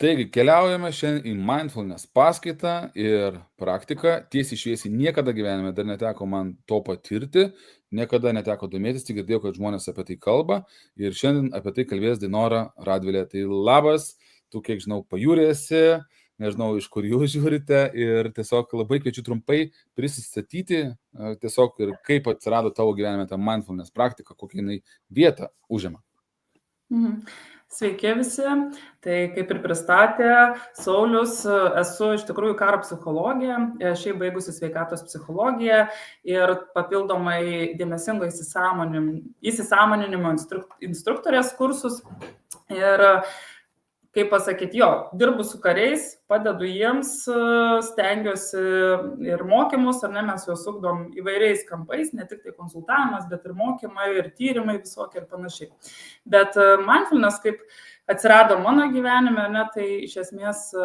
Taigi, keliaujame šiandien į mindfulness paskaitą ir praktiką. Tiesiai šviesiai niekada gyvenime dar neteko man to patirti, niekada neteko domėtis, tik girdėjau, kad žmonės apie tai kalba. Ir šiandien apie tai kalbės Dainora Radvilė. Tai labas, tu kiek žinau pajūrėsi, nežinau iš kur jūs žiūrite ir tiesiog labai kviečiu trumpai prisistatyti, tiesiog ir kaip atsirado tavo gyvenime ta mindfulness praktika, kokią jinai vietą užima. Sveiki visi, tai kaip ir pristatė Saulius, esu iš tikrųjų karo psichologė, šiaip baigusi sveikatos psichologiją ir papildomai dėmesingo įsisąmoninimo instruktorės kursus. Ir kaip pasakyti, dirbu su kariais, padedu jiems, stengiuosi ir mokymus, ar ne, mes juos ugdom įvairiais kampais, ne tik tai konsultavimas, bet ir mokymai, ir tyrimai visokie ir panašiai. Bet mindfulness, kaip atsirado mano gyvenime, ne, tai iš esmės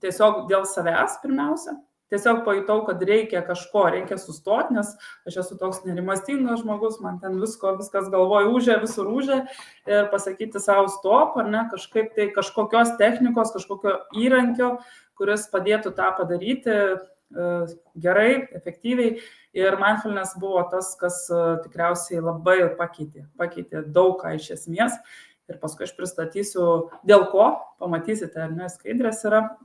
tiesiog dėl savęs pirmiausia. Tiesiog pajutau, kad reikia sustoti, nes aš esu toks nerimastingas žmogus, man ten viskas galvoj ūžia, visur ūžia, ir pasakyti savo stop, ar ne, kažkaip tai kažkokios technikos, kažkokio įrankio, kuris padėtų tą padaryti gerai, efektyviai. Ir mindfulness buvo tas, kas tikriausiai labai pakeitė daug ką iš esmės. Ir paskui aš pristatysiu, dėl ko, pamatysite, ar ne, skaidrės yra.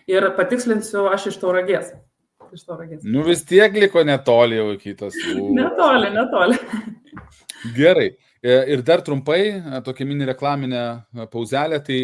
Ir patikslinsiu, aš iš Tauragės. Nu vis tiek liko netoli jau kitas. Netoli. Gerai. Ir dar trumpai, tokia mini reklaminė pauzelė, tai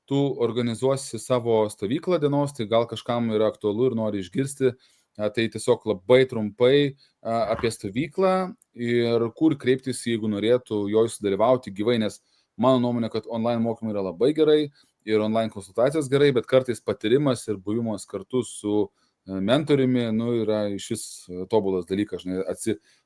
tu organizuosi savo stovyklą dienos, tai gal kažkam yra aktualu ir nori išgirsti. Tai tiesiog labai trumpai apie stovyklą ir kur kreiptis, jeigu norėtų joj sudalyvauti gyvai, nes mano nuomonė, kad online mokymai yra labai gerai ir online konsultacijos gerai, bet kartais patyrimas ir buvimas kartu su mentoriumi yra iš vis tobulas dalykas,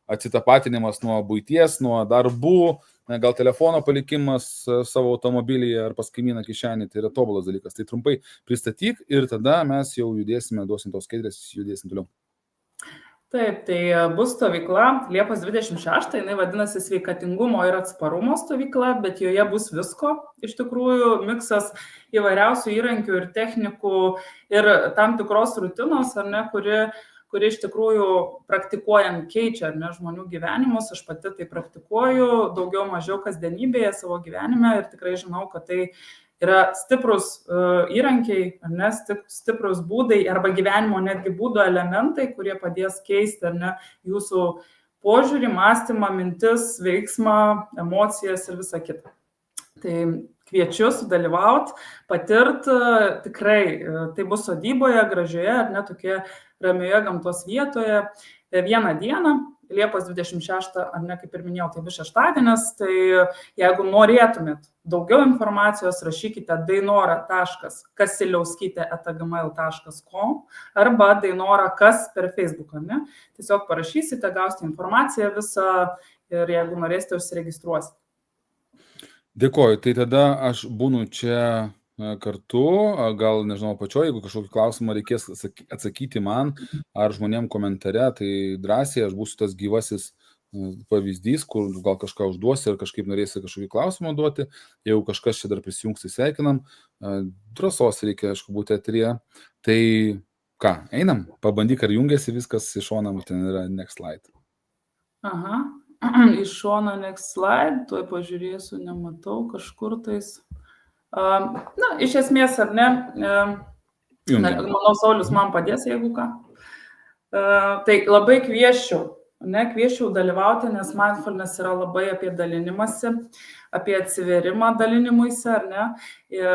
atsitapatinimas nuo buities, nuo darbų, gal telefono palikimas savo automobilyje ar pas kaimyną kišenį, tai yra tobulas dalykas. Tai trumpai pristatyk ir tada mes jau judėsime, duosim tos skaidrės, judėsim toliau. Taip, tai bus stovykla Liepos 26, jinai vadinasi sveikatingumo ir atsparumo stovykla, bet joje bus visko, iš tikrųjų, miksas įvairiausių įrankių ir technikų ir tam tikros rutinos, ar ne, kuri iš tikrųjų praktikuojant keičia, ar ne, žmonių gyvenimus. Aš pati tai praktikuoju daugiau mažiau kasdienybėje savo gyvenime ir tikrai žinau, kad tai yra stiprus įrankiai, ar ne, stiprus būdai arba gyvenimo netgi būdo elementai, kurie padės keisti, ar ne, jūsų požiūrį, mąstymą, mintis, veiksmą, emocijas ir visą kitą. Tai kviečiu sudalyvauti, patirti, tikrai tai bus sodyboje, gražioje, ar ne, tokie ramioje gamtos vietoje, vieną dieną. Liepos 26, ar ne, kaip ir minėjau, tai bus šeštadienis, tai jeigu norėtumėt daugiau informacijos, rašykite dainora.kasiliauskytė@gmail.com arba dainora.kas per Facebooką, ne? Tiesiog parašysite, gausite informaciją visą ir jeigu norėsite, užsiregistruosite. Dėkoju, tai tada aš būnu čia kartu, gal nežinau pačio, jeigu kažkokį klausimą reikės atsakyti man ar žmonėm komentare, tai drąsiai aš būsiu tas gyvasis pavyzdys, kur gal kažką užduosi ir kažkaip norėsi kažkokį klausimą duoti, jeigu kažkas čia dar prisijungs, tai sveikinam, drąsos reikia, aišku, būti eteryje. Tai ką, einam, pabandyk ar jungiasi viskas iš šono, ten yra next slide. Aha, iš šono next slide, tuoj pažiūrėsiu, nematau kažkur tais. Na, iš esmės, ar ne, manau, Saulius man padės, jeigu ką. Tai labai kviesčiau dalyvauti, nes mindfulness yra labai apie dalinimąsi, apie atsiverimą dalinimuisi, ar ne. Ir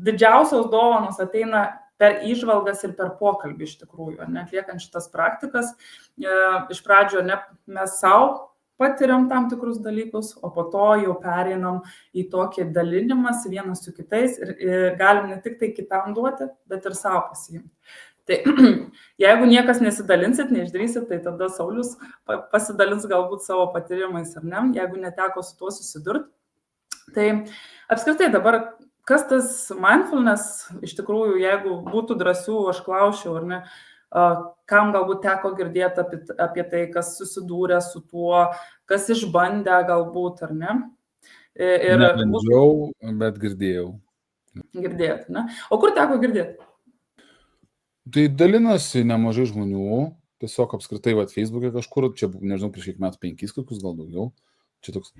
didžiausios dovanos ateina per įžvalgas ir per pokalbį iš tikrųjų, ar ne, atliekant šitas praktikas. Iš pradžio mes savo patiriam tam tikrus dalykus, o po to jau pereinam į tokį dalinimąsi vienas su kitais ir galim ne tik tai kitam duoti, bet ir savo pasiimti. Tai jeigu niekas nesidalinsit, neišdrysit, tai tada Saulius pasidalins galbūt savo patyrimais, ar ne, jeigu neteko su tuo susidurti. Tai apskritai dabar, kas tas mindfulness, iš tikrųjų, jeigu būtų drąsių, aš klausčiau, ar ne, kam galbūt teko girdėti apie tai, kas susidūrė su tuo, kas išbandė galbūt, ar ne. Nebandžiau, bet girdėjau. Girdėti, ne? O kur teko girdėti? Tai dalinasi nemažai žmonių, tiesiog apskritai, Facebook'e kažkur, čia, nežinau, prieš kiek metų 5 kokius, gal daugiau. Čia toks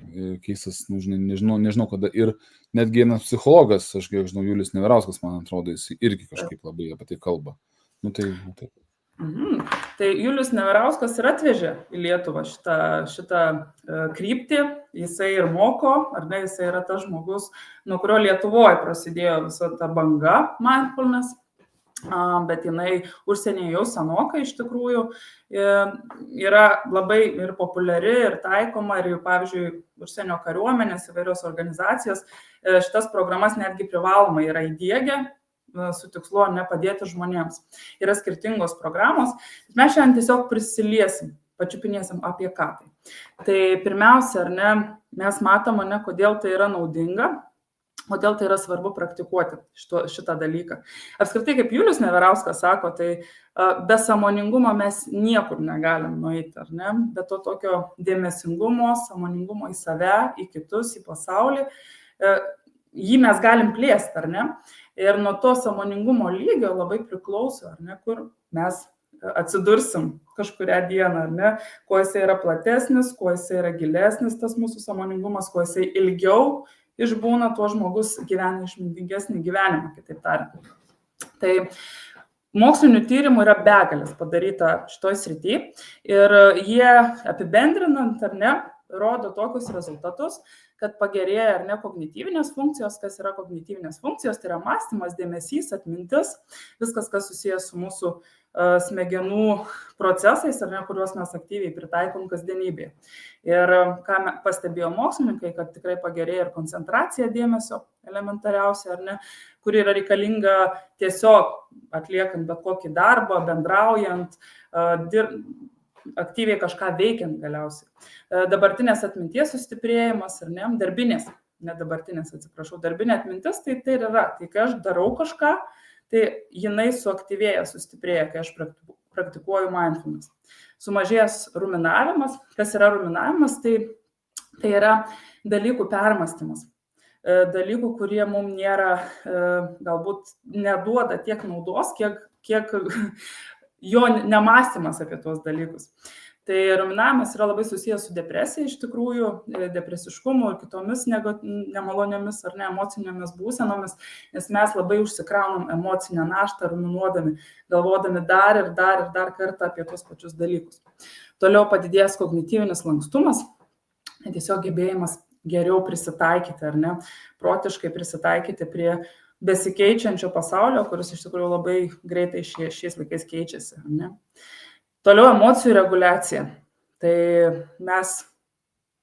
keistas, nežinau kada. Ir netgi vienas psichologas, aš kiek žinau, Julius Neverauskas, man atrodo, jis irgi kažkaip labai apie tai kalba. Tai. Tai Julius Neverauskas ir atvežė į Lietuvą šitą kryptį, jisai ir moko, ar ne, jisai yra tas žmogus, nuo kurio Lietuvoje prasidėjo visa ta banga mindfulness, bet jinai užsienyje jau senokai iš tikrųjų yra labai ir populiari, ir taikoma, ir jau, pavyzdžiui, užsienio kariuomenės, įvairios organizacijos šitas programas netgi privalomai yra įdiegę su tikslu nepadėti žmonėms. Yra skirtingos programos, bet mes šiandien tiesiog prisiliesim, pačiupinėsim apie ką tai. Tai pirmiausia, ar ne, mes matom, ne, kodėl tai yra naudinga, kodėl tai yra svarbu praktikuoti šitą dalyką. Apskritai, kaip Julius Neverauskas sako, tai be sąmoningumo mes niekur negalim nueiti, ar ne? Be to tokio dėmesingumo, sąmoningumo į save, į kitus, į pasaulį, jį mes galim plėsti, ar ne? Ir nuo to sąmoningumo lygio labai priklauso, ar ne, kur mes atsidursim kažkurią dieną, ar ne, kuo jisai yra platesnis, kuo jisai yra gilesnis tas mūsų sąmoningumas, kuo jisai ilgiau išbūna, tuo žmogus gyvena išmintingesnį gyvenimą, kitaip tariant. Tai mokslinių tyrimų yra begalės padaryta šitoj srity ir jie apibendrinant, ar ne, rodo tokius rezultatus, kad pagerėja ar ne kognityvinės funkcijos. Kas yra kognityvinės funkcijos? Tai yra mąstymas, dėmesys, atmintis, viskas, kas susijęs su mūsų smegenų procesais, ar ne, kuriuos mes aktyviai pritaikom kasdienybėje. Ir ką pastebėjo mokslininkai, kad tikrai pagerėja ir koncentracija dėmesio, elementariausia, ar ne, kuri yra reikalinga tiesiog atliekant bet kokį darbą, bendraujant, aktyviai kažką veikiant galiausiai. Dabartinės atminties sustiprėjimas, ar ne, darbinės, ne dabartinės, atsiprašau, darbinė atmintis, tai ir yra. Tai kai aš darau kažką, tai jinai suaktyvėja, sustiprėja, kai aš praktikuoju mindfulness. Sumažėjęs ruminavimas. Kas yra ruminavimas? Tai yra dalykų permąstymas. Dalykų, kurie mums nėra, galbūt neduoda tiek naudos, kiek jo nemąstymas apie tuos dalykus. Tai ruminavimas yra labai susijęs su depresija, iš tikrųjų, depresiškumu ir kitomis nemaloniomis ar ne emocinėmis būsenomis, nes mes labai užsikraunam emocinę naštą ruminuodami, galvodami dar kartą apie tuos pačius dalykus. Toliau padidėjęs kognityvinis lankstumas, tiesiog gebėjimas geriau prisitaikyti, ar ne, protiškai prisitaikyti prie besikeičiančio pasaulio, kuris iš tikrųjų labai greitai šiais laikais keičiasi, ar ne. Toliau emocijų reguliacija. Tai mes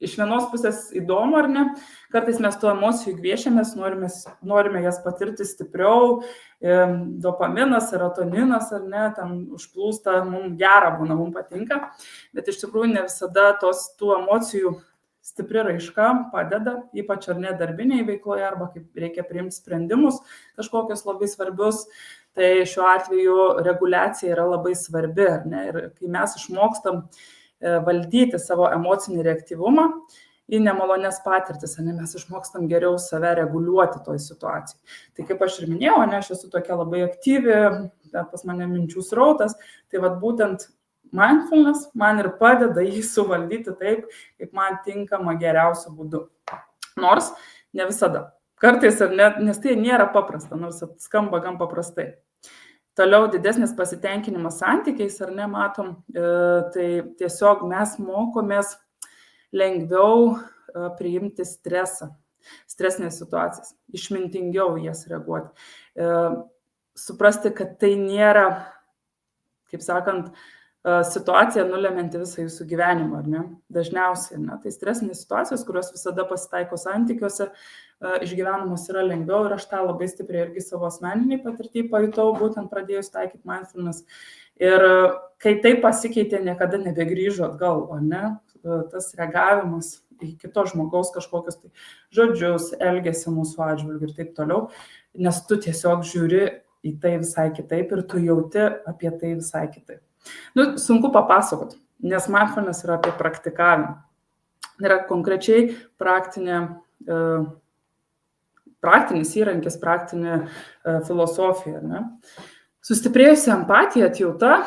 iš vienos pusės įdomu, ar ne, kartais mes tų emocijų gviešiamės, norime jas patirti stipriau, dopaminas, serotoninas, ar ne, ten užplūsta, mums gera būna, mums patinka, bet iš tikrųjų ne visada tų emocijų stipri raiška padeda, ypač ar ne darbinėje veikloje, arba kaip reikia priimti sprendimus kažkokius labai svarbius. Tai šiuo atveju reguliacija yra labai svarbi, ar ne? Ir kai mes išmokstam valdyti savo emocinį reaktyvumą į nemalonės patirtis, ar ne, mes išmokstam geriau save reguliuoti toj situacijai. Tai kaip aš ir minėjau, ne, aš esu tokia labai aktyvi, pas mane minčių srautas, tai vat būtent mindfulness man ir padeda jį suvaldyti taip, kaip man tinkama geriausiu būdu. Nors ne visada. Kartais, ar ne, nes tai nėra paprasta, nors skamba gan paprastai. Toliau didesnis pasitenkinimas santykiais, ar ne, matom, tai tiesiog mes mokomės lengviau priimti stresą, stresinės situacijas, išmintingiau jas reaguoti. Suprasti, kad tai nėra, kaip sakant, situacija nulemianti visą jūsų gyvenimą, ar ne? Dažniausiai, ne? Tai stresinės situacijos, kurios visada pasitaiko santykiuose, išgyvenamos yra lengviau ir aš tą labai stipriai irgi savo asmeniniai patirtį pajutau, būtent pradėjus taikyti mindfulness. Ir kai tai pasikeitė, niekada nebegrįžo atgal, o ne? Tas reagavimas į kito žmogaus kažkokius tai žodžius, elgesį mūsų atžvilgiu ir taip toliau, nes tu tiesiog žiūri į tai visai kitaip ir tu jauti apie tai visai kitaip. Sunku papasakot, nes mindfulness yra apie praktikavimą. Yra konkrečiai praktinė praktinis įrankis, praktinė filosofija. Ne? Sustiprėjusi empatija, atjauta,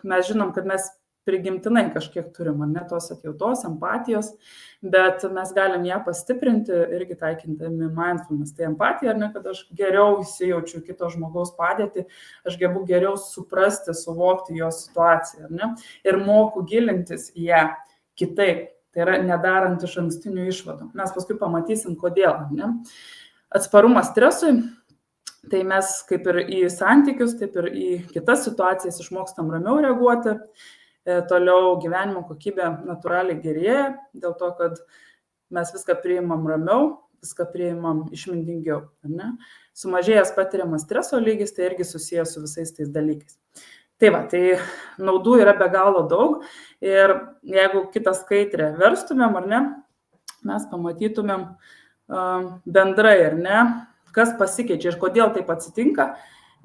mes žinom, kad mes prigimtinai kažkiek turim, ne tos atjautos, empatijos, bet mes galim ją pastiprinti irgi taikindami mindfulness. Tai empatija, ne, kad aš geriau įsijaučiu kito žmogaus padėtį, aš gebu geriau suprasti, suvokti jo situaciją, ne, ir moku gilintis į ją kitaip. Tai yra nedarant iš ankstinių išvadų. Mes paskui pamatysim, kodėl. Ne? Atsparumas stresui. Tai mes kaip ir į santykius, taip ir į kitas situacijas išmokstam ramiau reaguoti. Toliau gyvenimo kokybė natūraliai gerėja, dėl to, kad mes viską priimam ramiau, viską priimam išmintingiau. Ne? Sumažėjęs patiriamas streso lygis, tai irgi susijęs su visais tais dalykais. Tai va, tai naudų yra be galo daug ir jeigu kitą skaitrę verstumėm, ar ne, mes pamatytumėm bendrai, ar ne, kas pasikeičia ir kodėl taip atsitinka,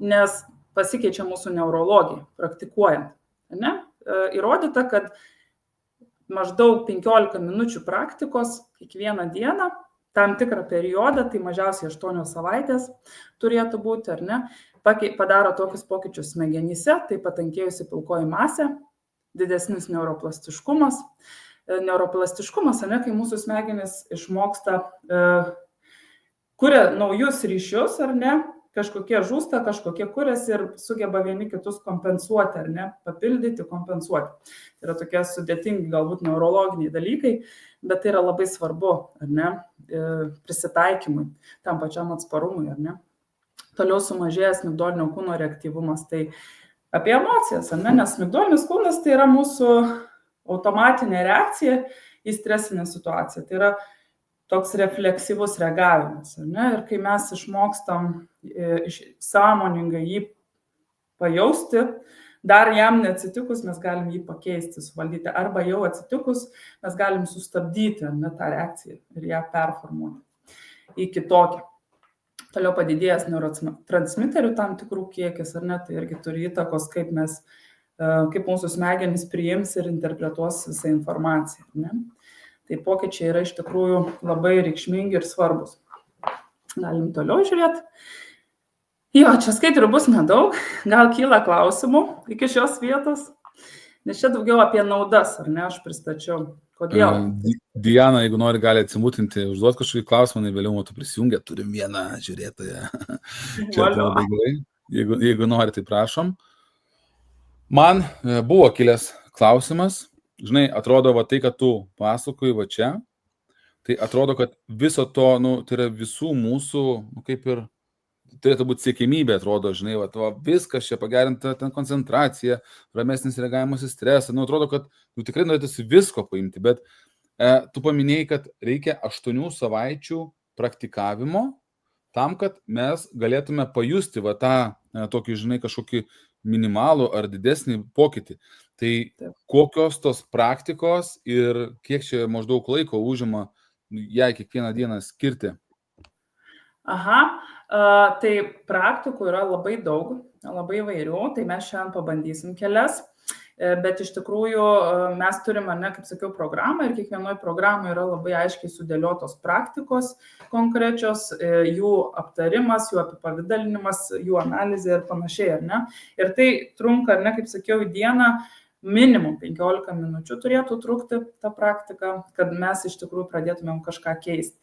nes pasikeičia mūsų neurologija, praktikuojant. Ne? Įrodyta, kad maždaug 15 minučių praktikos kiekvieną dieną, tam tikrą periodą, tai mažiausiai 8 savaitės turėtų būti, ar ne, padaro tokius pokyčius smegenyse, tai patankėjusi pilkoji masė, didesnis neuroplastiškumas. Neuroplastiškumas, ne, kai mūsų smegenys išmoksta, kuria naujus ryšius, ar ne, kažkokie žūsta, kažkokie kuriasi ir sugeba vieni kitus kompensuoti, ar ne, papildyti, kompensuoti. Tai yra tokie sudėtingi, galbūt neurologiniai dalykai, bet tai yra labai svarbu, ar ne, prisitaikymui, tam pačiam atsparumui, ar ne. Toliau sumažėjęs migdolinio kūno reaktyvumas, tai apie emocijas, ar ne, nes migdolinis kūnas tai yra mūsų automatinė reakcija į stresinę situaciją. Tai yra toks refleksyvus reagavimas. Ne? Ir kai mes išmokstam sąmoningai jį pajausti, dar jam neatsitikus mes galim jį pakeisti, suvaldyti. Arba jau atsitikus mes galim sustabdyti, ne, tą reakciją ir ją performuoti į kitokią. Toliau padidėjęs neurotransmiterių tam tikrų kiekis, ar ne, tai irgi turi įtakos, kaip mūsų smegenys priims ir interpretuos visą informaciją. Ne? Tai pokyčiai yra iš tikrųjų labai reikšmingi ir svarbus. Galim toliau žiūrėti. Jo, čia skaitrių bus nedaug, gal kyla klausimų iki šios vietos, nes čia daugiau apie naudas, ar ne, aš pristačiau. Kodėl? Diana, jeigu nori, gali atsimutinti, užduoti kažkokį klausimą, vėliau mūsų prisijungia, turim vieną žiūrėtoją. Čia labai gerai. Jeigu nori, tai prašom. Man buvo kilęs klausimas. Žinai, atrodo, va tai, kad tu pasakoji va čia, tai atrodo, kad viso to, tai yra visų mūsų, kaip ir turėtų būti siekimybė, atrodo, žinai, va viskas čia pagerinta, ten koncentracija, ramesnis reagavimas į stresą, atrodo, kad tikrai norėtųsi visko paimti, bet tu paminėjai, kad reikia 8 savaičių praktikavimo tam, kad mes galėtume pajusti va tą tokį, žinai, kažkokį minimalų ar didesnį pokytį. Tai kokios tos praktikos ir kiek čia maždaug laiko užima jai kiekvieną dieną skirti? Aha, tai praktikų yra labai daug, labai įvairių, tai mes šiandien pabandysim kelias, bet iš tikrųjų mes turime, ne, kaip sakiau, programą ir kiekvienoje programoje yra labai aiškiai sudėliotos praktikos konkrečios, jų aptarimas, jų apipavidalinimas, jų analizė ir panašiai, ar ne? Ir tai trunka, ar ne, kaip sakiau, į dieną minimum 15 minučių turėtų trukti tą praktiką, kad mes iš tikrųjų pradėtumėm kažką keisti.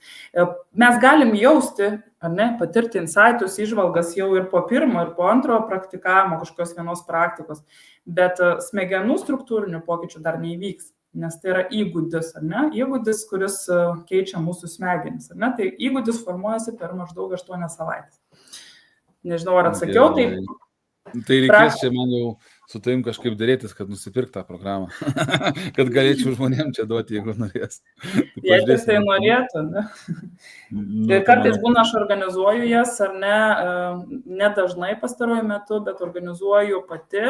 Mes galim jausti, ar ne, patirti insightus, įžvalgas jau ir po pirmo, ir po antro praktikavimo kažkokios vienos praktikos, bet smegenų struktūrinių pokyčių dar neįvyks, nes tai yra įgūdis, ar ne, įgūdis, kuris keičia mūsų smegenis, ar ne, tai įgūdis formuojasi per maždaug 8 savaitės. Nežinau, ar atsakiau, tai reikės čia man jau su tavim kažkaip dėrėtis, kad nusipirk tą programą, kad galėčiau žmonėms čia duoti, jeigu norės. Jeigu tai norėtų, ne? Ir kartais būna, aš organizuoju jas, ar ne dažnai pastaruoju metu, bet organizuoju pati,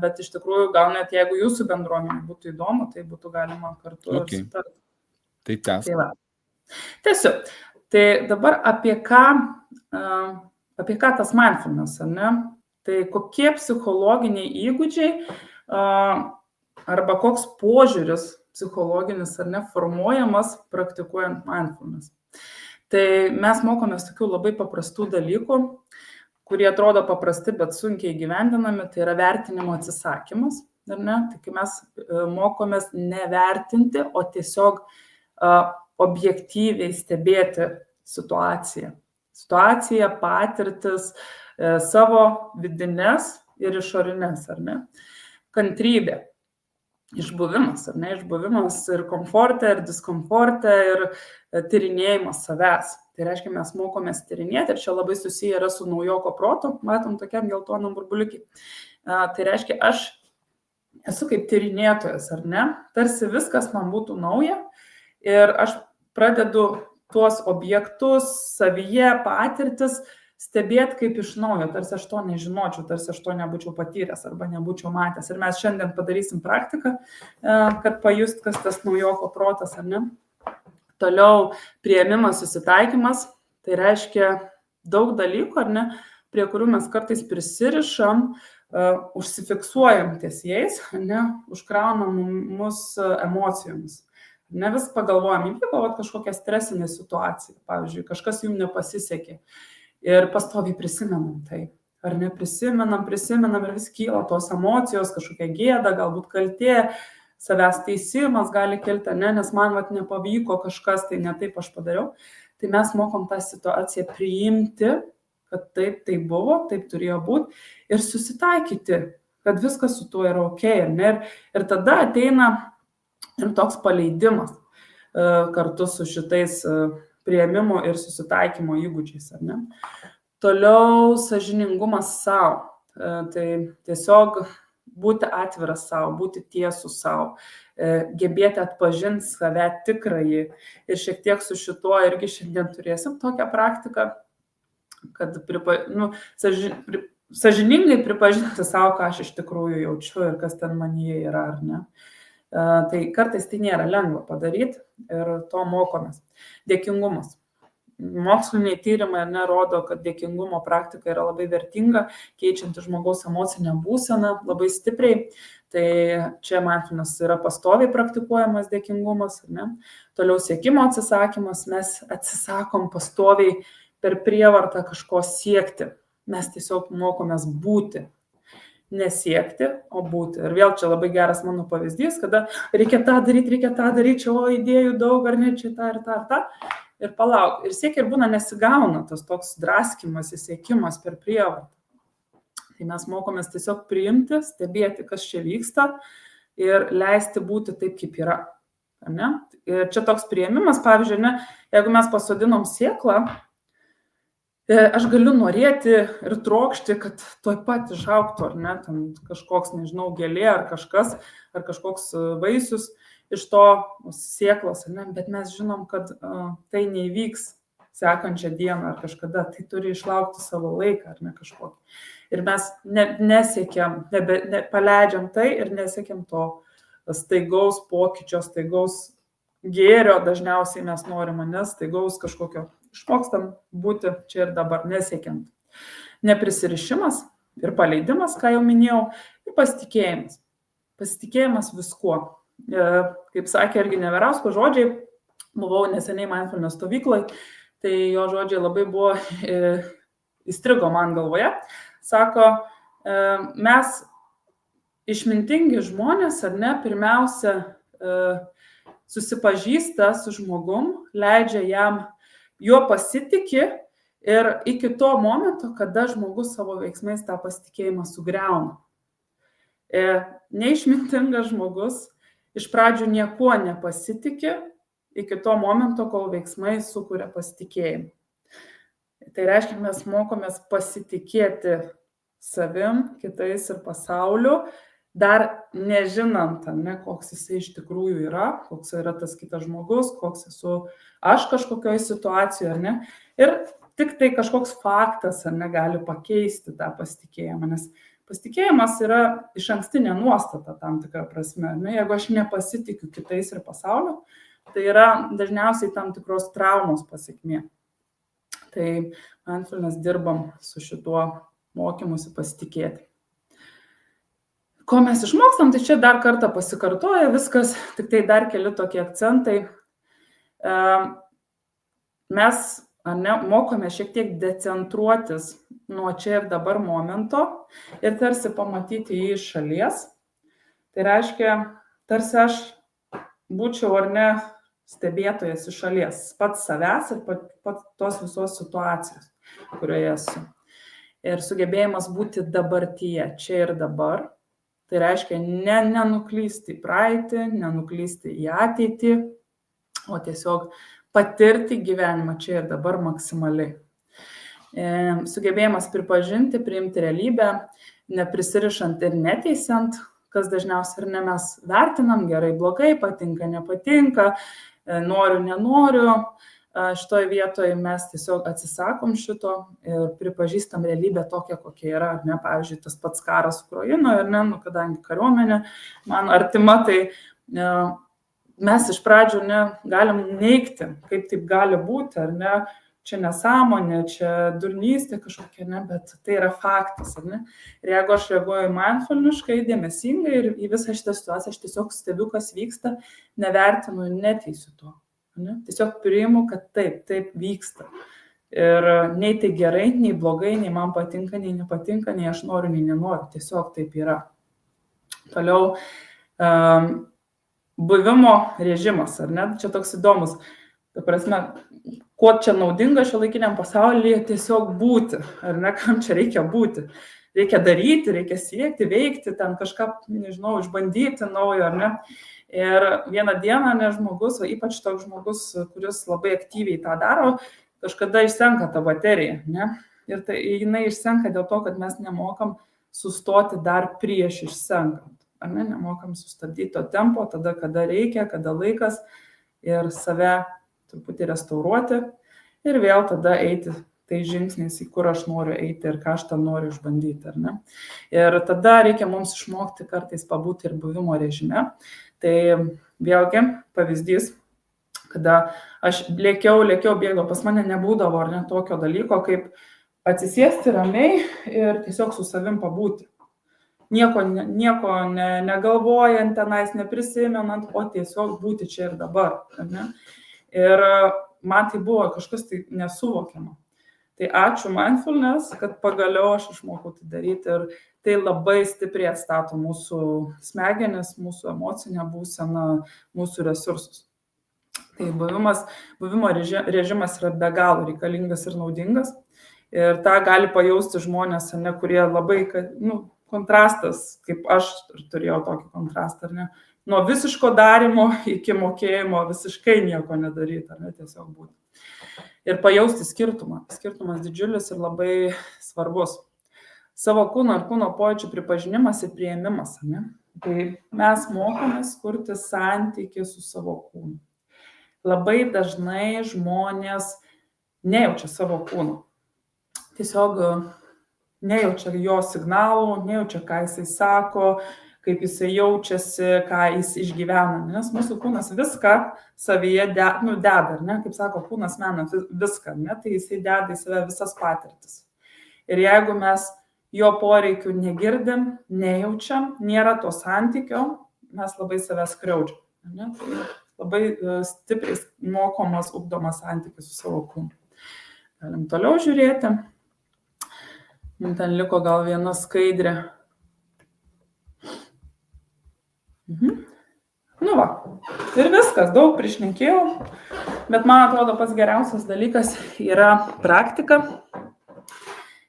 bet iš tikrųjų gal net jeigu jūsų bendruomenė būtų įdomu, tai būtų galima kartu sutarti. Tai tęs. Tiesiog. Tai dabar apie ką tas mindfulness, ar ne? Tai kokie psichologiniai įgūdžiai arba koks požiūris psichologinis, ar ne, formuojamas praktikuojant mindfulness. Tai mes mokomės tokių labai paprastų dalykų, kurie atrodo paprasti, bet sunkiai gyvendinami, tai yra vertinimo atsisakymas, ar ne? Tai kai mes mokomės nevertinti, o tiesiog objektyviai stebėti situaciją, patirtis, savo vidinės ir išorinės, ar ne? Kantrybė, išbuvimas, ar ne? Išbuvimas ir komforte, ir diskomforte, ir tyrinėjimas savęs. Tai reiškia, mes mokomės tyrinėti ir čia labai susiję yra su naujoko protu, matom tokiam geltonam burbuliukiai. Tai reiškia, aš esu kaip tyrinėtojas, ar ne? Tarsi viskas man būtų nauja ir aš pradedu tuos objektus, savyje, patirtis stebėti kaip iš naujo, tarsi aš to nežinočiau, tarsi aš to nebūčiau patyręs arba nebūčiau matęs. Ir mes šiandien padarysim praktiką, kad pajust, kas tas naujoko protas, ar ne? Toliau priėmimas, susitaikymas, tai reiškia daug dalykų, ar ne, prie kurių mes kartais prisirišam, užsifiksuojam ties jais, ne, užkraunam mus emocijomis. Ne vis pagalvojam, įvyko kažkokia stresinė situacija, pavyzdžiui, kažkas jums nepasisekė ir pastoviai prisimenam tai. Ar ne, prisimenam ir vis kyla tos emocijos, kažkokia gėda, galbūt kaltė, savęs teisimas gali kilti, nes man nepavyko kažkas, tai ne taip aš padariau. Tai mes mokom tą situaciją priimti, kad taip tai buvo, taip turėjo būti ir susitaikyti, kad viskas su tuo yra ok. Ir tada ateina ir toks paleidimas kartu su šitais priėmimo ir susitaikymo įgūdžiais, ar ne? Toliau sąžiningumas savo. Tai tiesiog būti atviras savo, būti tiesų savo, gebėti atpažinti save tikrąjį. Ir šiek tiek su šituo irgi šiandien turėsim tokią praktiką, kad sąžiningai pripažinti savo, ką aš iš tikrųjų jaučiu ir kas ten manyje yra, ar ne. Tai kartais tai nėra lengva padaryti ir to mokomės. Dėkingumas. Moksliniai tyrimai nerodo, kad dėkingumo praktika yra labai vertinga, keičianti žmogaus emocinę būseną labai stipriai. Tai čia mindfulness yra pastoviai praktikuojamas dėkingumas, ar ne? Toliau siekimo atsisakymas, mes atsisakom pastoviai per prievartą kažko siekti. Mes tiesiog mokomės būti. Nesiekti, o būti. Ir vėl čia labai geras mano pavyzdys, kada reikia tą daryti, čia idėjų daug, ar ne, čia tą ir tą, ir tą. Ir palauk. Ir siekia ir būna nesigauna tas toks draskimas, įsiekimas per prievartą. Tai mes mokomės tiesiog priimti, stebėti, kas čia vyksta ir leisti būti taip, kaip yra. Ar ne? Ir čia toks priėmimas, pavyzdžiui, ne, jeigu mes pasodinom sėklą, aš galiu norėti ir trokšti, kad tuoj pat išaugtų, ar ne, ten kažkoks, nežinau, gėlė ar kažkoks vaisius iš to sėklos, ar ne, bet mes žinom, kad tai neįvyks sekančią dieną ar kažkada, tai turi išlaukti savo laiką, ar ne kažkokį. Ir mes nesiekiam, paleidžiam tai ir nesiekiam to staigaus pokyčio, staigaus gėrio, dažniausiai mes norim, nes staigaus kažkokio. Išmokstam būti čia ir dabar, nesiekiant. Neprisirišimas ir paleidimas, ką jau minėjau, ir pasitikėjimas. Pasitikėjimas viskuo. Kaip sakė irgi Neverausko žodžiai, buvau neseniai mindfulness stovyklai, tai jo žodžiai labai buvo įstrigo man galvoje. Sako, mes išmintingi žmonės, ar ne, pirmiausia susipažįsta su žmogum, leidžia jam juo pasitiki ir iki to momento, kada žmogus savo veiksmais tą pasitikėjimą sugriauna. Neišmintingas žmogus iš pradžių niekuo nepasitiki iki to momento, kol veiksmai sukuria pasitikėjimą. Tai reiškia, mes mokomės pasitikėti savim, kitais ir pasauliu, dar nežinant, ne, koks jisai iš tikrųjų yra, koks yra tas kitas žmogus, koks esu aš kažkokioj situacijoje, ar ne. Ir tik tai kažkoks faktas, ar ne, gali pakeisti tą pasitikėjimą, nes pasitikėjimas yra išankstinė nuostata tam tikrą prasme. Ne? Jeigu aš nepasitikiu kitais ir pasauliu, tai yra dažniausiai tam tikros traumos pasekmė. Tai mindfulness dirbam su šituo mokymusi pasitikėti. Ko mes išmokstam, tai čia dar kartą pasikartoja viskas, tik tai dar keli tokie akcentai. Mes ar ne, mokome šiek tiek decentruotis nuo čia ir dabar momento ir tarsi pamatyti jį iš šalies. Tai reiškia, tarsi aš būčiau ar ne stebėtojas iš šalies, pats savęs ir pats tos visos situacijos, kurioje esu. Ir sugebėjimas būti dabartyje, čia ir dabar. Tai reiškia nenuklysti į praeitį, nenuklysti į ateitį, o tiesiog patirti gyvenimą čia ir dabar maksimaliai. Sugebėjimas pripažinti, priimti realybę, neprisirišant ir neteisiant, kas dažniausiai ir ne mes vertinam, gerai, blogai, patinka, nepatinka, noriu, nenoriu. Šitoje vietoje mes tiesiog atsisakom šito ir pripažįstam realybę tokią, kokia yra. Ne, pavyzdžiui, tas pats karas Ukrainoje, kadangi kariuomenė man artima, tai mes iš pradžių galim neigti, kaip taip gali būti, ar ne, čia nesąmonė, čia durnystė kažkokia, bet tai yra faktas, ar ne. Ir jeigu aš reaguoju mindfulniškai, dėmesingai ir į visą šitą situaciją, aš tiesiog stebiu, kas vyksta, nevertinu ir neteisiu to. Ne? Tiesiog priimu, kad taip vyksta. Ir nei tai gerai, nei blogai, nei man patinka, nei nepatinka, nei aš noriu, nei nenoriu. Tiesiog taip yra. Toliau, buvimo režimas, ar ne? Čia toks įdomus. Ta prasme, kuo čia naudinga šiuolaikiniam pasaulyje tiesiog būti, ar ne, kam čia reikia būti. Reikia daryti, reikia siekti, veikti, ten kažką, nežinau, išbandyti naujo, ar ne. Ir vieną dieną žmogus, o ypač toks žmogus, kuris labai aktyviai tą daro, kažkada išsenka ta baterija, ne? Ir tai jinai išsenka dėl to, kad mes nemokam sustoti dar prieš išsenkant, ar ne? Nemokam sustabdyti to tempo, tada, kada reikia, kada laikas ir save truputį restauruoti ir vėl tada eiti tai žingsniais, į kur aš noriu eiti ir ką aš ten noriu išbandyti, ar ne? Ir tada reikia mums išmokti kartais pabūti ir buvimo režime. Tai vėlgi pavyzdys, kada aš lėkiau, bėgau, pas mane nebūdavo ar ne tokio dalyko, kaip atsisėsti ramiai ir tiesiog su savim pabūti. Nieko negalvojant tenais, neprisimenant, o tiesiog būti čia ir dabar. Ar ne? Ir man tai buvo kažkas tai nesuvokiama. Tai ačiū mindfulness, kad pagaliau aš išmokau tai daryti ir tai labai stipriai atstato mūsų smegenis, mūsų emocinę būseną, mūsų resursus. Tai buvimo režimas yra be galo reikalingas ir naudingas. Ir tą gali pajausti žmonės, ne, kurie labai, kontrastas, kaip aš turėjau tokį kontrastą, ar ne? Nuo visiško darimo iki mokėjimo visiškai nieko nedaryti, ar ne, tiesiog būti. Ir pajausti skirtumą. Skirtumas didžiulis ir labai svarbus. Savo kūno ir kūno pojūčių pripažinimas ir priėmimas, ar ne? Tai mes mokomės kurti santykį su savo kūnu. Labai dažnai žmonės nejaučia savo kūno. Tiesiog nejaučia jo signalų, nejaučia, ką jisai sako, kaip jisai jaučiasi, ką jis išgyvena. Nes mūsų kūnas viską savyje deda, ar ne? Kaip sako, kūnas mena viską, ne? Tai jisai deda į save visas patirtis. Ir jeigu mes jo poreikių negirdim, nejaučiam, nėra to santykio, mes labai save skriaudžiam. Ne? Tai labai stipriai mokomas, ugdomas santykis su savo kūnu. Galim toliau žiūrėti. Ten liko gal viena skaidrė. Nu va, ir viskas, daug prišnekėjau, bet man atrodo pats geriausias dalykas yra praktika.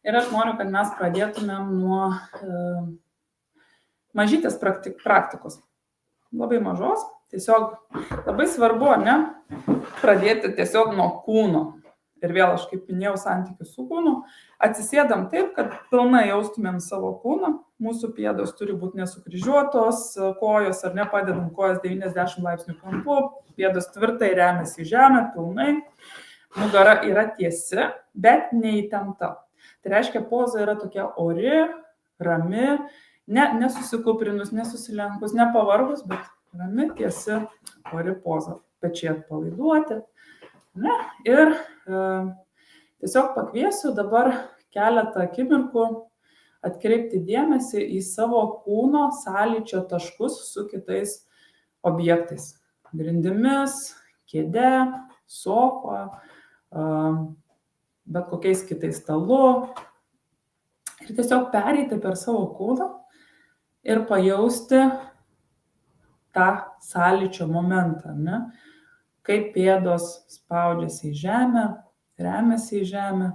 Ir aš noriu, kad mes pradėtumėm nuo mažytės praktikos. Labai mažos, tiesiog labai svarbu, ne, pradėti tiesiog nuo kūno. Ir vėl aš kaip minėjau santykius su kūnu, atsisėdam taip, kad pilnai jaustumėm savo kūną. Mūsų pėdos turi būti nesukryžiuotos, kojos ar nepadedam kojas 90 laipsnių kampu, pėdos tvirtai remiasi į žemę, pilnai. Nugara yra tiesi, bet neįtempta. Tai reiškia, poza yra tokia ori, rami, nesusikuprinus, nesusilenkus, nepavargus, bet rami, tiesi, ori poza. Pečiai atpalaiduoti. Ne? Ir tiesiog pakviesiu dabar keletą akimirkų atkreipti dėmesį į savo kūno sąlyčio taškus su kitais objektais. Grindimis, kėde, sofa, bet kokiais kitais stalu. Ir tiesiog pereiti per savo kūną ir pajausti tą sąlyčio momentą, ne? Kaip pėdos spaudžiasi į žemę, remiasi į žemę,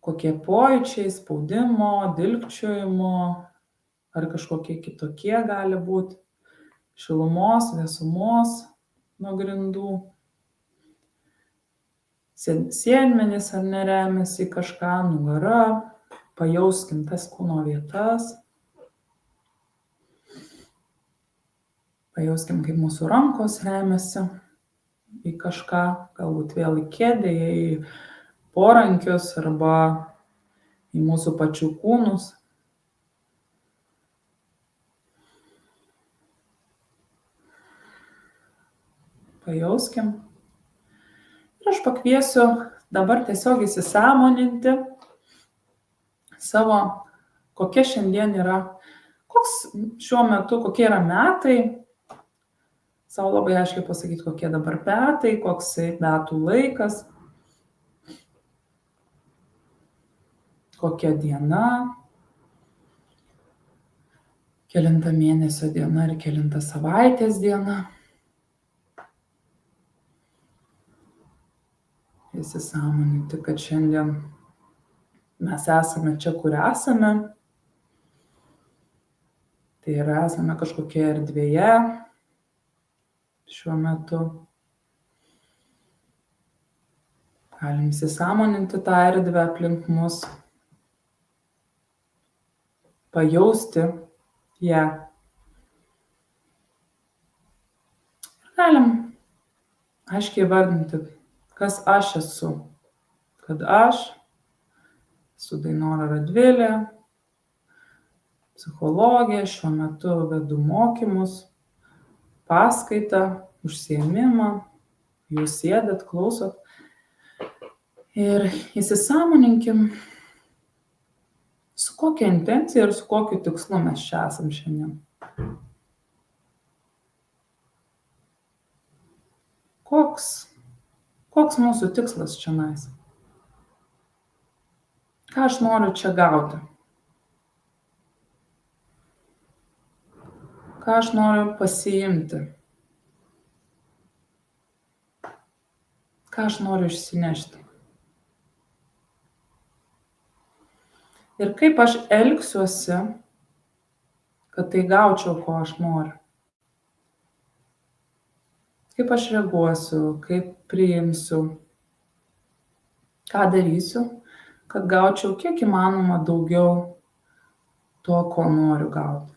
kokie pojūčiai, spaudimo, dilgčiojimo, ar kažkokie kitokie gali būti, šilumos, vėsumos nuo grindų. Sienmenys ar neremiasi į kažką, nugara, pajauskim tas kūno vietas, pajauskim, kaip mūsų rankos remiasi į kažką, galbūt vėl į kėdę, į porankius arba į mūsų pačių kūnus. Pajauskim. Ir aš pakviesiu dabar tiesiog įsisąmoninti savo, kokia šiandien yra, koks šiuo metu, kokie yra metai, savo labai aiškiai pasakyti, kokie dabar metai, koks metų laikas, kokia diena, kelinta mėnesio diena ir kelinta savaitės diena. Įsisąmoninti, kad šiandien mes esame čia, kur esame. Tai yra esame kažkokie erdvėje šiuo metu. Galim įsisąmoninti tą erdvę aplink mus, pajausti ją. Galim aiškiai įvardinti, kas aš esu. Kad aš esu Dainora Radvilė, psichologė, šiuo metu vedu mokymus, paskaitą, užsiėmimą, jūs sėdat, klausot. Ir įsisąmoninkim, su kokia intencija ir su kokiu tikslu mes čia esam šiandien. Koks mūsų tikslas čionais? Ką aš noriu čia gauti? Ką aš noriu pasiimti? Ką aš noriu išsinešti? Ir kaip aš elgsiuosi, kad tai gaučiau, ko aš noriu? Kaip aš reaguosiu, kaip priimsiu, ką darysiu, kad gaučiau kiek įmanoma daugiau to, ko noriu gauti.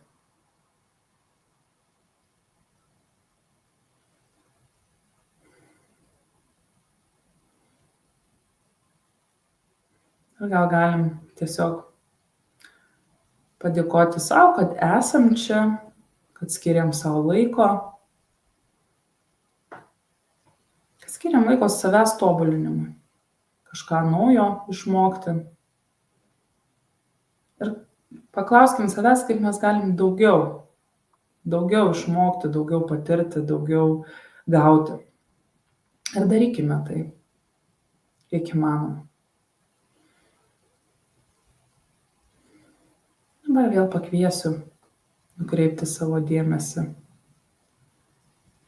Ir gal galim tiesiog padėkoti savo, kad esam čia, kad skiriam savo laiko, kad skiriam laiko savęs tobulinimui, kažką naujo išmokti. Ir paklauskim savęs, kaip mes galim daugiau išmokti, daugiau patirti, daugiau gauti. Ir darykime tai, kiek įmanoma. Dabar vėl pakviesiu nukreipti savo dėmesį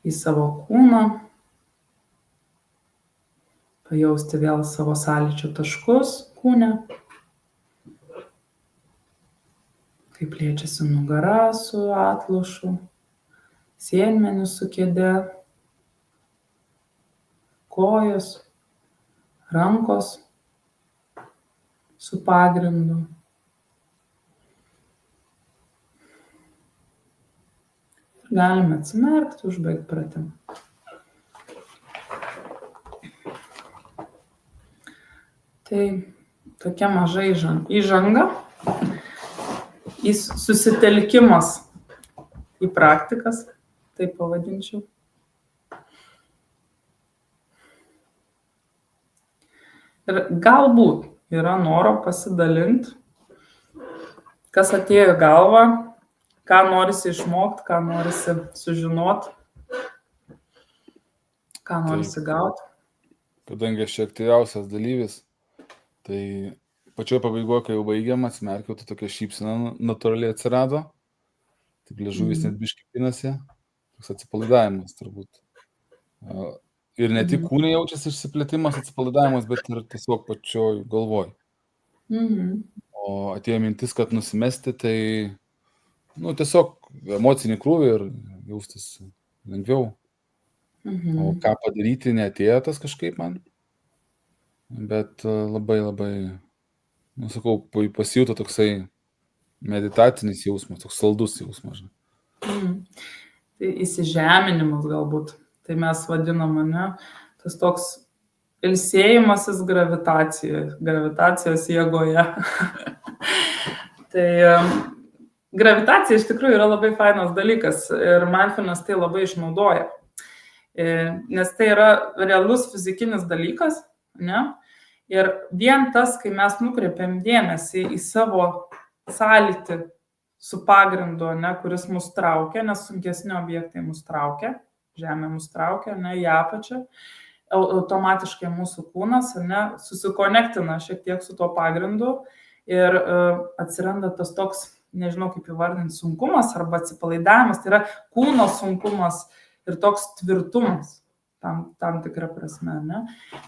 į savo kūną, pajausti vėl savo sąlyčio taškus kūne, kaip liečiasi nugara su atlošu, sienmenis su kėde, kojos, rankos su pagrindu. Galime atsimerkti, užbaigti pratimą. Tai tokia maža įžanga, susitelkimas į praktikas, taip pavadinčiau. Ir galbūt yra noro pasidalinti, kas atėjo į galvą, ką norisi išmokti, ką norisi sužinoti, ką norisi gauti. kadangi aš čia aktyviausias dalyvis, tai pačioje pabaigoje, kai jau baigiam, atsimerkiau, tai tokia šypsena natūraliai atsirado. Taip liežuvis net biškį pinasi, toks atsipalaidavimas turbūt. Ir ne tik kūne jaučiasi išsiplėtimas, atsipalaidavimas, bet ir tiesiog pačioj galvoj. O atėjo mintis, kad nusimesti, tai tiesiog emocinį krūvį ir jaustis lengviau. O ką padaryti, neatėjo tas kažkaip man. Bet labai, sakau, pasijuto toksai meditacinis jausmas, toks saldus jausmas. Tai įsižeminimas galbūt, tai mes vadinam, ne? Tas toks ilsėjimasis gravitacijos jėgoje. Tai gravitacija iš tikrųjų yra labai fainas dalykas ir mindfulness tai labai išnaudoja. Nes tai yra realus fizikinis dalykas, ne? Ir vien tas, kai mes nukreipiam dėmesį į savo sąlytį su pagrindu, ne, kuris mus traukia, nes sunkesni objektai mus traukia, žemė mus traukia, ne, į apačią, automatiškai mūsų kūnas, ne, susikonektina šiek tiek su tuo pagrindu ir atsiranda tas toks, nežinau kaip įvardinti, sunkumas arba atsipalaidavimas, tai yra kūno sunkumas ir toks tvirtumas. Tam tikrą prasme, ne?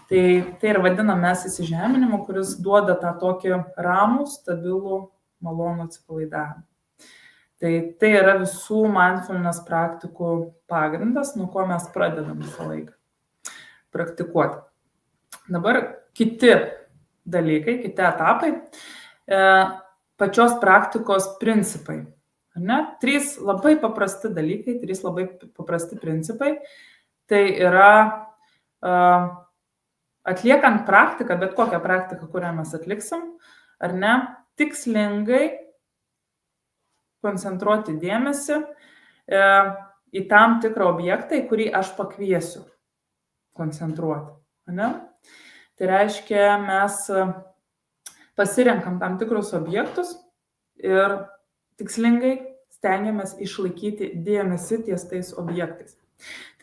Tai ir vadinam mes įsižeminimu, kuris duoda tą tokį ramų, stabilų, malonų atsipalaidavimą. Tai yra visų mindfulness praktikų pagrindas, nuo ko mes pradedam visą laiką praktikuoti. Dabar kiti dalykai, kiti etapai, pačios praktikos principai. Ne? 3 labai paprasti dalykai, 3 labai paprasti principai. Tai yra atliekant praktiką, bet kokią praktiką, kurią mes atliksim, ar ne, tikslingai koncentruoti dėmesį į tam tikrą objektą, į kurį aš pakviesiu koncentruoti. Ne? Tai reiškia, mes pasirenkam tam tikrus objektus ir tikslingai stengiamės išlaikyti dėmesį ties tais objektais.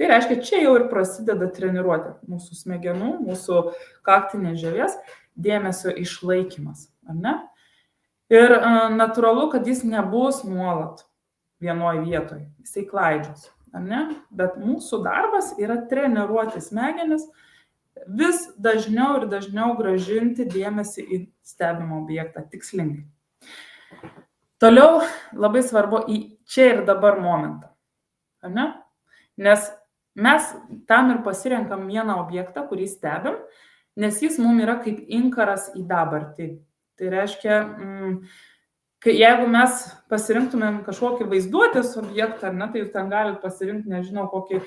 Tai reiškia, čia jau ir prasideda treniruotė mūsų smegenų, mūsų kaktinės žievės dėmesio išlaikymas. Ar ne? Ir natūralu, kad jis nebus nuolat vienoje vietoje, jisai klaidžios. Ar ne? Bet mūsų darbas yra treniruoti smegenis, vis dažniau ir dažniau grąžinti dėmesį į stebimą objektą tikslingai. Toliau labai svarbu į čia ir dabar momentą. Ar ne? Nes mes tam ir pasirenkam vieną objektą, kurį stebim, nes jis mums yra kaip inkaras į dabartį. Tai reiškia, jeigu mes pasirinktumėm kažkokį vaizduotės objektą, ar ne, tai jūs ten galite pasirinkti, nežinau, kokį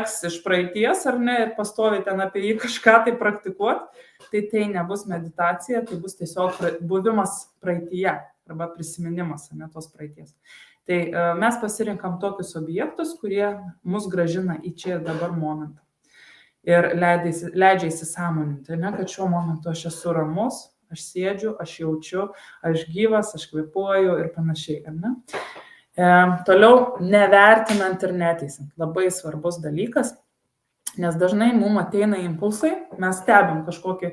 X iš praeities, ar ne, ir pastoviai ten apie jį kažką tai praktikuoti, tai nebus meditacija, tai bus tiesiog buvimas praeityje arba prisiminimas, ne, tos praeities. Tai mes pasirinkam tokius objektus, kurie mus grąžina į čia ir dabar momentą. Ir leidžia įsisąmoninti, ne, kad šiuo momentu aš esu ramus, aš sėdžiu, aš jaučiu, aš gyvas, aš kvėpuoju ir panašiai. Ar ne? Toliau nevertinant ir neteisint. Labai svarbus dalykas, nes dažnai mums ateina impulsai, mes stebim kažkokį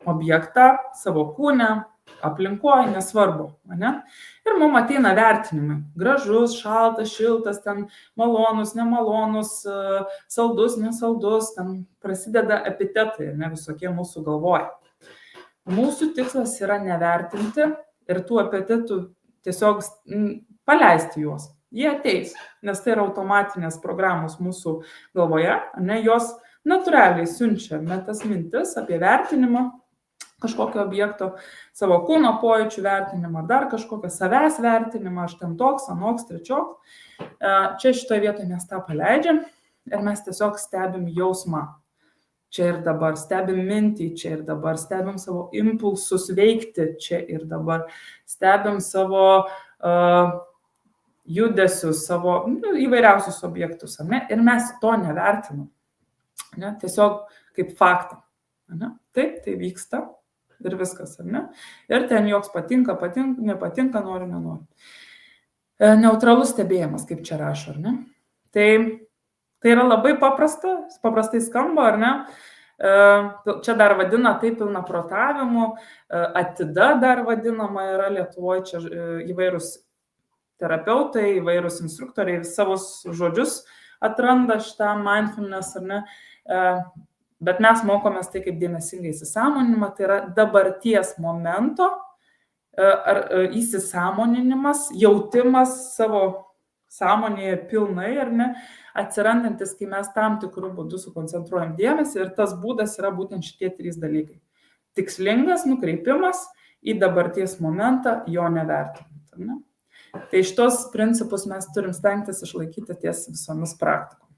objektą savo kūne, aplinkoje, nesvarbu. Ne? Ir mums ateina vertinimai. Gražus, šaltas, šiltas, ten malonus, nemalonus, saldus, nesaldus, ten prasideda epitetai, ne visokie mūsų galvoje. Mūsų tikslas yra nevertinti ir tų epitetų tiesiog paleisti juos. Jie ateis, nes tai yra automatinės programos mūsų galvoje, ne, jos natūraliai siunčia tas mintis apie vertinimą kažkokio objekto, savo kūno pojūčių vertinimą, ar dar kažkokio savęs vertinimą, aš ten toks, anoks, trečioks. Čia šitoje vietoje mes tą paleidžiam ir mes tiesiog stebim jausmą. Čia ir dabar, stebim mintį čia ir dabar, stebim savo impulsus veikti čia ir dabar, stebim savo judesius, savo įvairiausius objektus, ne? Ir mes to nevertinam, ne? Tiesiog kaip faktą. Ne? Taip, tai vyksta ir viskas, ar ne? Ir ten joks patinka, nepatinka, nori, nenori. Neutralus stebėjimas, kaip čia rašo, ar ne? Tai yra labai paprastai skamba, ar ne? Čia dar vadina tai pilnaprotavimu, atida dar vadinama yra Lietuvoje, čia įvairūs terapeutai, įvairūs instruktoriai savus žodžius atranda šitą mindfulness, ar ne, bet mes mokomės tai kaip dėmesingai įsisąmoninimą, tai yra dabarties momento ar įsisąmoninimas, jautimas savo sąmonėje pilnai, ar ne, atsirandantis, kai mes tam tikrų būdų sukoncentruojam dėmesį, ir tas būdas yra būtent šitie 3 dalykai. Tikslingas nukreipimas į dabarties momentą, jo nevertinant, ar ne? Tai šitos principus mes turim stengtis išlaikyti ties visomis praktikom.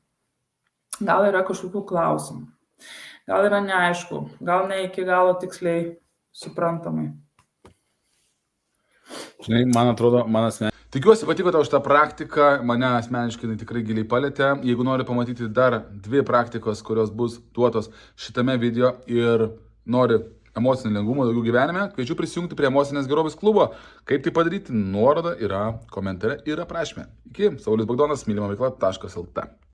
Gal yra kažkokių klausimų, gal yra neaišku, gal ne iki galo tiksliai suprantamai. Žinai, man atrodo, tikiuosi patiko tau šitą praktiką, mane asmeniškai tikrai giliai palėtė. Jeigu nori pamatyti dar 2 praktikos, kurios bus duotos šitame video ir nori emocinio lengvumo daugiau gyvenime, kviečiu prisijungti prie Emocinės gerovės klubo. Kaip tai padaryti, nuoroda yra komentare ir aprašyme. Iki, Saulius Bagdonas, mylimaveikla.lt.